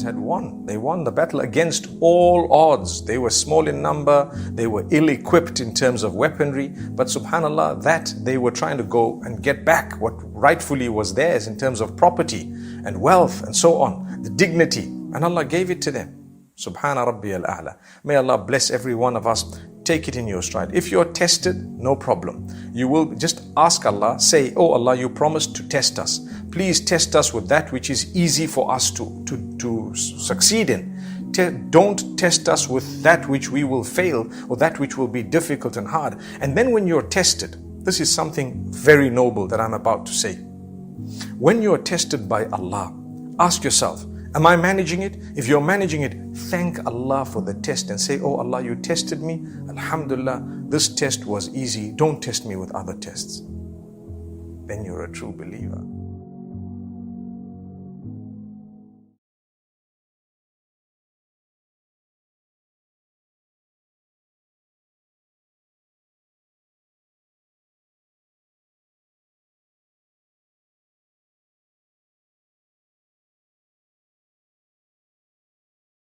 had won. They won the battle against all odds. They were small in number, they were ill-equipped in terms of weaponry, but subhanallah, that they were trying to go and get back what rightfully was theirs in terms of property and wealth and so on, the dignity, and Allah gave it to them. Subhaana Rabbiyal-A'laa. May Allah bless every one of us. Take it in your stride. If you're tested, no problem. You will just ask Allah, say, oh Allah, you promised to test us. Please test us with that which is easy for us to succeed in. Don't test us with that which we will fail or that which will be difficult and hard. And then when you're tested, this is something very noble that I'm about to say. When you're tested by Allah, ask yourself, am I managing it? If you're managing it, thank Allah for the test and say, oh Allah, you tested me. Alhamdulillah, this test was easy. Don't test me with other tests. Then you're a true believer.